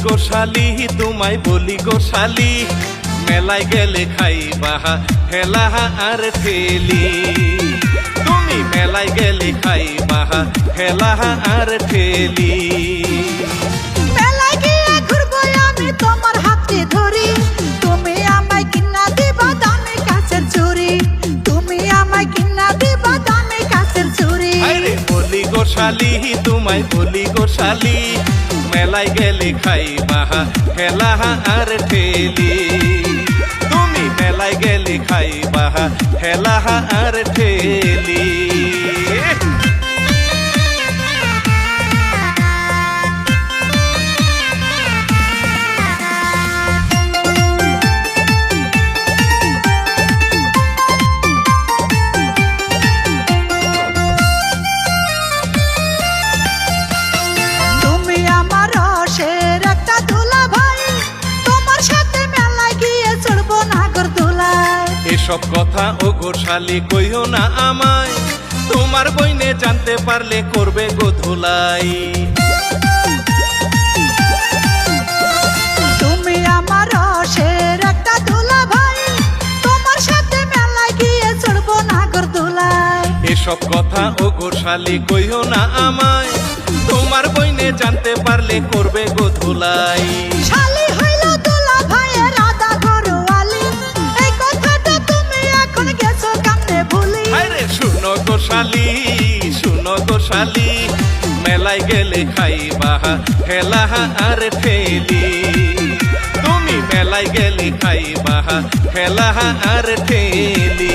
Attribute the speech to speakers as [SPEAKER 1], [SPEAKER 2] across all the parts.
[SPEAKER 1] গো শালি তোমায় বলি গো শালি, মেলায় গেলে খাইবা হেলা আর ঠেলি। তুমি মেলায় গেলে খাইবা হেলা আর ঠেলি।
[SPEAKER 2] মেলায় গিয়ে ঘুরবো আমি তোমার হাতে ধরি, তুমি আমায় কিনা দিবা দামি কাছের চুড়ি, তুমি আমায় কিনা দিবা দামি কাছের চুড়ি।
[SPEAKER 1] আরে বলি গো শালি তোমায় বলি গো শালি, মেলায় গেলে খাইবা হেলা আর ঠেলি। তুমি মেলায় গেলে খাইবা হেলা আর ঠেলি। এসব কথা ও গো শালি কইও না আমায়, তোমার বইনে জানতে পারলে করবে গো ধুলাই।
[SPEAKER 2] তুমি আমার রসের একটা দুলা ভাই, তোমার সাথে মেলায় গিয়ে চড়বো নাগর দোলাই।
[SPEAKER 1] এসব কথা ও গো শালি কইও না আমায়, তোমার বইনে জানতে পারলে করবে গো ধুলাই।
[SPEAKER 2] শালি হইল দুলা ভাইয়ের আদা ঘরওয়ালি, এই কথাটা তুমি এখন গেছো কামনে ভুলি।
[SPEAKER 1] আরে শুনো গো শালি শুনো গো শালি, মেলায় গেলে খাইবা হেলা আর ঠেলি। তুমি মেলায় গেলে খাইবা হেলা আর ঠেলি।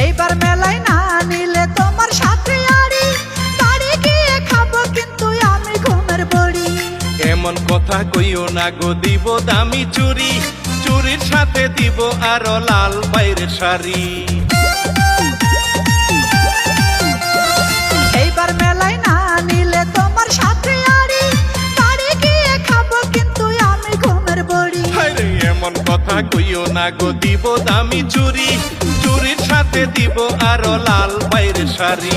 [SPEAKER 2] এইবার মেলায় না নিলে তোমার সাথে আড়ি, বাড়ি গিয়ে খাবো কিন্তু আমি ঘুমের বড়ি।
[SPEAKER 1] এমন কথা কইও না গো, দিব দামি চুরি, চুরির সাথে দিব আরো লাল বাইরের শাড়ি।
[SPEAKER 2] এইবার মেলায় না নিলে তোমার সাথে আড়ি, বাড়ি গিয়ে খাবো কিন্তু আমি ঘুমের বড়ি।
[SPEAKER 1] আরে এমন কথা কইও না গো, দিব দামি চুরি, চুরির সাথে দিব আরো লাল বাইরের শাড়ি।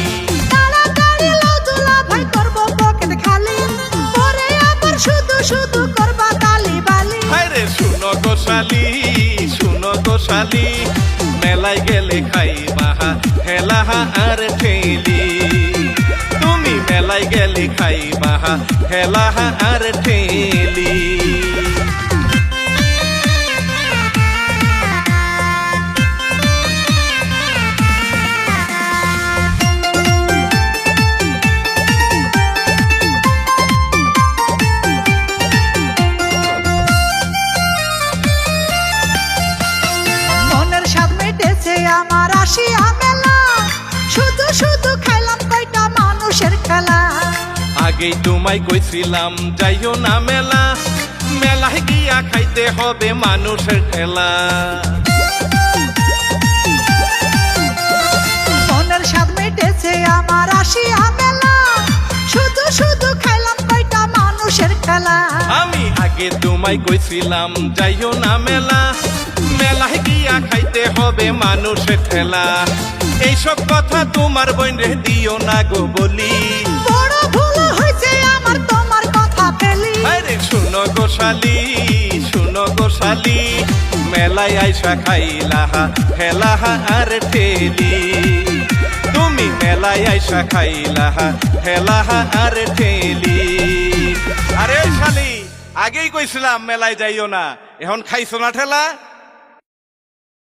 [SPEAKER 2] তাড়াতাড়ি লাও দুলা ভাই করবো পকেট খালি, পরে আবার শুধু শুধু করবা তালি বালি।
[SPEAKER 1] আরে শুনো গো শালি শুনো গো শালি, মেলায় গেলে খাইবা হেলা আর ঠেলি। তুমি মেলায় গেলে খাইবা হেলা আর ঠেলি।
[SPEAKER 2] মনের স্বাদ মেটেছে আমার আসিয়া মেলা, শুধু শুধু খাইলাম কয়টা মানুষের খেলা।
[SPEAKER 1] আগেই তোমায় কইছিলাম যাইও না মেলা, মেলায় গিয়া খাইতে হবে মানুষের ঠেলা।
[SPEAKER 2] মনের স্বাদ মেটেছে আমার আসিয়া মেলা, শুধু শুধু খাইলাম কয়টা মানুষের খেলা।
[SPEAKER 1] আমি আগে তোমায় কইছিলাম যাইও না মেলা, মেলায় গিয়া খাইতে হবে মানুষের ঠেলা। এইসব কথা তোমার বইনে দিও না গো বলি,
[SPEAKER 2] বড় ভুল হয়েছে আমার তোমার কথা ফেলি।
[SPEAKER 1] আরে শুনো গো শালি শুনো গো শালি, মেলায় আইসা খাইলা হেলা আর ঠেলি। তুমি মেলায় আইসা খাইলা হেলা আর ঠেলি। আরে শালি আগেই কইছিলাম মেলায় যাইও না, এখন খাইছো না ঠেলা।